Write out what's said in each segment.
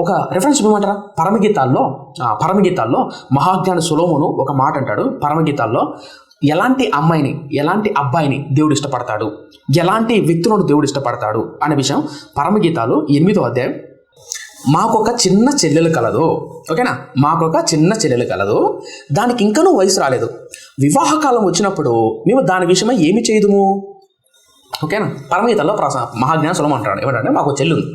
ఒక రెఫరెన్స్ ఇవ్వమంటారా? పరమగీతాల్లో మహాజ్ఞాని సొలొమోను ఒక మాట అంటాడు పరమగీతాల్లో, ఎలాంటి అమ్మాయిని ఎలాంటి అబ్బాయిని దేవుడు ఇష్టపడతాడు, ఎలాంటి వ్యక్తులను దేవుడు ఇష్టపడతాడు అనే విషయం పరమగీతాలు 8వ అధ్యాయం. మాకొక చిన్న చెల్లెలు కలదు, ఓకేనా, మాకొక చిన్న చెల్లెలు కలదు, దానికి ఇంకనూ వయసు రాలేదు, వివాహకాలం వచ్చినప్పుడు మేము దాని విషయమై ఏమి చేయదుము. ఓకేనా, పరమగీతాల్లో మహాజ్ఞాని సొలొమోను అంటాడు ఏమంటే మాకు చెల్లి ఉంది,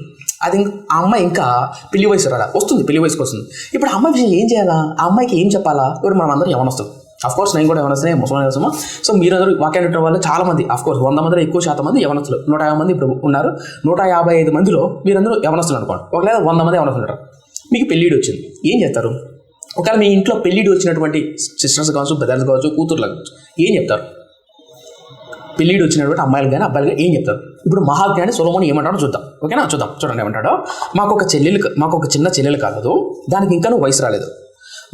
అది ఆ అమ్మాయి ఇంకా పెళ్లి వయసు రాదా, వస్తుంది, పెళ్లి వయసుకి వస్తుంది. ఇప్పుడు ఆ అమ్మాయి విషయం ఏం చేయాలా, ఆ అమ్మాయికి ఏం చెప్పాలా? ఇప్పుడు మనం అందరం యవనస్తులు, అఫ్కోర్స్ నేను కూడా యవనస్తునే, ముసలి యవనస్తుమా. సో మీరందరూ వాక్యాన్ని వాళ్ళు చాలా మంది, అఫ్కోర్స్ 100 మందిలో ఎక్కువ శాతం మంది యవనస్తులు, 150 మంది ఇప్పుడు ఉన్నారు, 155 మందిలో మీరందరూ యవనస్తులు అనుకోండి, ఒకవేళ 100 మంది యవనస్తులు ఉంటారు. మీకు పెళ్ళిడు వచ్చింది, ఏం చేస్తారు? ఒకవేళ మీ ఇంట్లో పెళ్ళిడు వచ్చినటువంటి సిస్టర్స్ కావచ్చు, బ్రదర్స్ కావచ్చు, కూతుర్లు కావచ్చు, ఏం చెప్తారు? పెళ్ళిడు వచ్చినటువంటి అమ్మాయిలు కానీ అబ్బాయిలు కానీ ఏం చెప్తారు? ఇప్పుడు మహాజ్ఞాని సొలొమోను ఏమంటాడో చూద్దాం, ఓకేనా, చూడండి ఏమంటాడో. మాకు ఒక చిన్న చెల్లెలు కాలేదు, దానికి ఇంకా వయసు రాలేదు,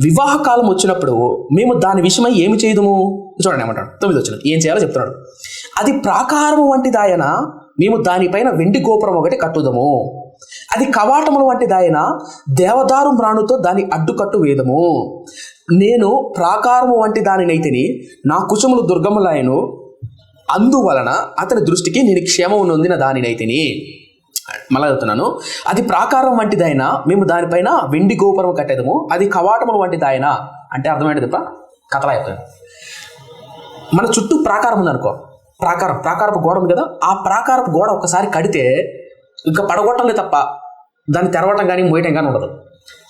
వివాహకాలం వచ్చినప్పుడు మేము దాని విషయమై ఏమి చేయదుము. చూడండి ఏమంటాడు 9వ వచనం, ఏం చేయాలో చెప్తున్నాడు. అది ప్రాకారము వంటిదాయన, మేము దానిపైన వెండి గోపురం ఒకటి కట్టుదము, అది కవాటముల వంటిదాయన, దేవదారు మ్రాణుతో దాని అడ్డుకట్టు వేదము. నేను ప్రాకారము వంటి దానినైతిని, నా కుశములు దుర్గములాయను, అందువలన అతని దృష్టికి నేను క్షేమము నొందిన దానినైతిని. మళ్ళా చెప్తున్నాను, అది ప్రాకారం వంటిదైనా మేము దానిపైన వెండి గోపురం కట్టేదము, అది కవాటముల వంటిదైనా అంటే అర్థమైంది తప్ప కథలా చెప్తాను. మన చుట్టూ ప్రాకారం ఉందనుకో, ప్రాకారపు గోడ ఉంది కదా, ఆ ప్రాకారపు గోడ ఒక్కసారి కడితే ఇంకా పడగొట్టలే తప్ప దాన్ని తెరవటం కానీ మోయటం కానీ ఉండదు.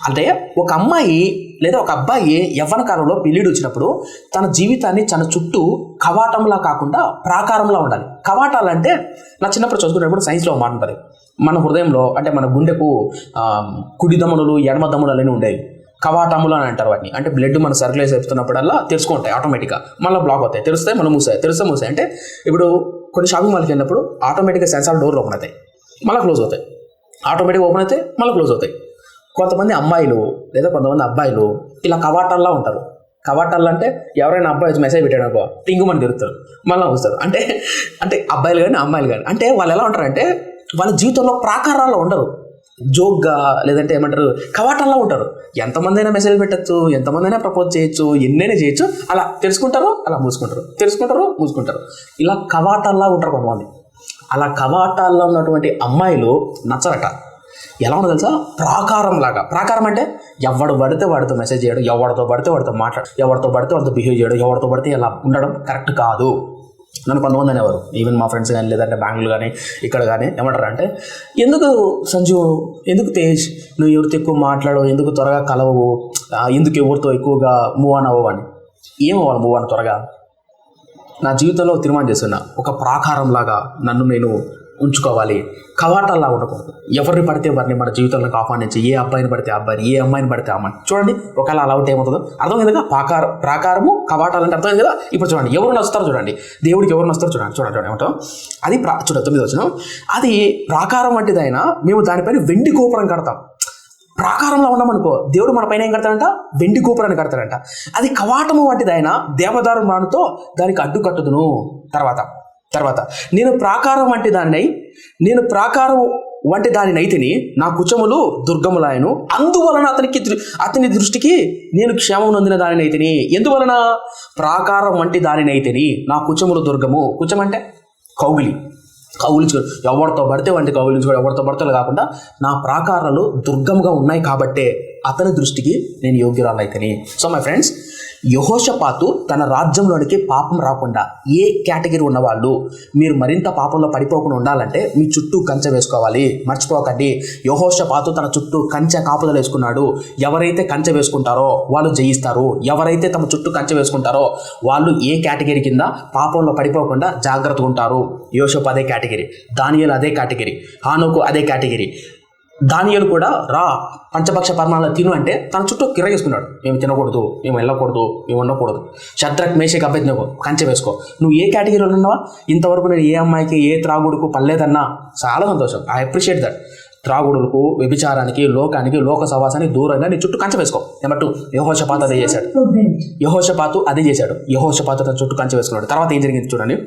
అంటే ఒక అమ్మాయి లేదా ఒక అబ్బాయి యవ్వన కాలంలో పెళ్ళిడు వచ్చినప్పుడు తన జీవితాన్ని తన చుట్టూ కవాటంలా కాకుండా ప్రాకారంలా ఉండాలి. కవాటాలు అంటే నా చిన్నప్పుడు చదువుకునేటప్పుడు సైన్స్లో మాట ఉంటుంది, మన హృదయంలో అంటే మన గుండెకు కుడి దమ్ములు ఎడమ దమ్ములు అనేవి ఉండేవి, కవాటములు అని అంటారు వాటిని. అంటే బ్లడ్ మన సర్క్యులేట్ చెప్తున్నప్పుడల్లా తెరుచుకుంటాయి ఆటోమేటిక్గా, మళ్ళీ బ్లాక్ అవుతాయి, తెరుస్తాయి మళ్ళీ మూసాయి. అంటే ఇప్పుడు కొన్ని షాపింగ్ మాల్కి వెళ్ళినప్పుడు ఆటోమేటిక్గా సెన్సార్ డోర్లు ఓపెన్ అవుతాయి, మళ్ళీ క్లోజ్ అవుతాయి, ఆటోమేటిక్గా ఓపెన్ అవుతాయి, మళ్ళీ క్లోజ్ అవుతాయి. కొంతమంది అమ్మాయిలు లేదా కొంతమంది అబ్బాయిలు ఇలా కవాటాల్లో ఉంటారు. కవాటాల్లో అంటే ఎవరైనా అబ్బాయి వచ్చి మెసేజ్ పెట్టాడు అనుకో, టింగుమని తిరుగుతారు, మళ్ళీ వస్తారు. అంటే అబ్బాయిలు కానీ అమ్మాయిలు కానీ అంటే వాళ్ళు ఎలా ఉంటారంటే వాళ్ళ జీవితంలో ప్రాకారాల్లో ఉండరు, జోక్గా లేదంటే ఏమంటారు కవాటాల్లో ఉంటారు. ఎంతమంది అయినా మెసేజ్ పెట్టచ్చు, ఎంతమంది అయినా ప్రపోజ్ చేయొచ్చు, ఎన్నైనా చేయొచ్చు, అలా తెలుసుకుంటారు, అలా మూసుకుంటారు. ఇలా కవాటాల్లో ఉంటారు కొంతమంది. అలా కవాటాల్లో ఉన్నటువంటి అమ్మాయిలు నచ్చరట. ఎలా ఉండదు తెలుసా? ప్రాకారం అంటే ఎవడు పడితే వాడితో మెసేజ్ చేయడం, ఎవరితో పడితే వాడితో మాట్లాడడం, ఎవరితో పడితే వాడితో బిహేవ్ చేయడం, ఎవరితో పడితే ఇలా ఉండడం కరెక్ట్ కాదు. నన్ను కొంతమంది అనేవారు, ఈవెన్ మా ఫ్రెండ్స్ కానీ లేదంటే బెంగళూరు కానీ ఇక్కడ కానీ, ఏమంటారు అంటే, ఎందుకు సంజు, ఎందుకు తేజ్, నువ్వు ఎవరితో ఎక్కువ మాట్లాడవు, ఎందుకు త్వరగా కలవవు, ఎందుకు ఎవరితో ఎక్కువగా మూవ్ ఆన్ అవ్వవు అని. ఏమవ్వాలి మూవ్ ఆన్ త్వరగా? నా జీవితంలో తీర్మానం చేస్తున్నా, ఒక ప్రాకారంలాగా నన్ను నేను ఉంచుకోవాలి, కవాటాల్లా ఉండకూడదు. ఎవరిని పడితే వారిని మన జీవితంలోకి ఆహ్వానించి, ఏ అబ్బాయిని పడితే అబ్బాయిని, ఏ అమ్మాయిని పడితే అమ్మాయిని. చూడండి ఒకవేళ అలా ఉంటే ఏమవుతుందో అర్థమైంది కదా. ప్రాకారము కవాటాలు అంటే అర్థమైంది కదా. ఇప్పుడు చూడండి ఎవరు నచ్చుతారో చూడండి, దేవుడికి ఎవరు నచ్చుతారో చూడండి ఏమంటాం. అది చూడండి 9వ వచనం, అది ప్రాకారం వంటిదైనా మేము దానిపైన వెండి గోపురం కడతాం. ప్రాకారంలో ఉన్నామనుకో, దేవుడు మన పైన ఏం కడతాడంట? వెండి గోపురాన్ని కడతాడంట. అది కవాటము వంటిదైనా దేవదారు మ్రాణుతో దానికి అడ్డు కట్టుదును. తర్వాత నేను ప్రాకారం వంటి దానినైతిని, నా కుచములు దుర్గములాయను, అందువలన అతని దృష్టికి నేను క్షేమం నొందిన దానినైతిని. ఎందువలన? ప్రాకారం వంటి దానినైతిని, నా కుచములు దుర్గము. కుచం అంటే కౌగిలించుకోడు, ఎవరితో పడితే వంటి కౌగిలించుకోడు, ఎవరితో పడితే కాకుండా నా ప్రాకారాలు దుర్గముగా ఉన్నాయి కాబట్టే అతని దృష్టికి నేను యోగ్యురాలైతని. సో మై ఫ్రెండ్స్, యెహోషాపాతు తన రాజ్యంలోనికి పాపం రాకుండా ఏ కేటగిరీ ఉన్నవాళ్ళు మీరు మరింత పాపంలో పడిపోకుండా ఉండాలంటే మీ చుట్టూ కంచె వేసుకోవాలి. మర్చిపోకండి, యెహోషాపాతు తన చుట్టూ కంచె కాపుదలు వేసుకున్నాడు. ఎవరైతే కంచె వేసుకుంటారో వాళ్ళు జయిస్తారు. ఎవరైతే తమ చుట్టూ కంచె వేసుకుంటారో వాళ్ళు ఏ కేటగిరీ కింద పాపంలో పడిపోకుండా జాగ్రత్తగా ఉంటారు. యోసేపు అదే కేటగిరీ, దానియేలు అదే కేటగిరీ, హానోకు అదే కేటగిరీ. దానియేలు కూడా పంచపక్ష పరమాణాలు తిను అంటే తన చుట్టూ కిరగేసుకున్నాడు. మేము తినకూడదు, మేము వెళ్ళకూడదు, మేము ఉండకూడదు. షద్రక్ మేషక్ అబేద్నెగో కంచె వేసుకో. నువ్వు ఏ కేటగిరీలో ఉన్నావా? ఇంతవరకు నేను ఏ అమ్మాయికి ఏ త్రాగుడుకు పర్లేదన్నా చాలా సంతోషం, ఐ అప్రిషియేట్ దట్. త్రాగుడులకు, వ్యభిచారానికి, లోకానికి, లోక సవాసానికి దూరంగా నీ చుట్టూ కంచె వేసుకో. ఏమంటూ యెహోషాపాతు అదే చేశాడు. యెహోషాపాతు తన చుట్టూ కంచె వేసుకున్నాడు. తర్వాత ఏం జరిగింది చూడండి.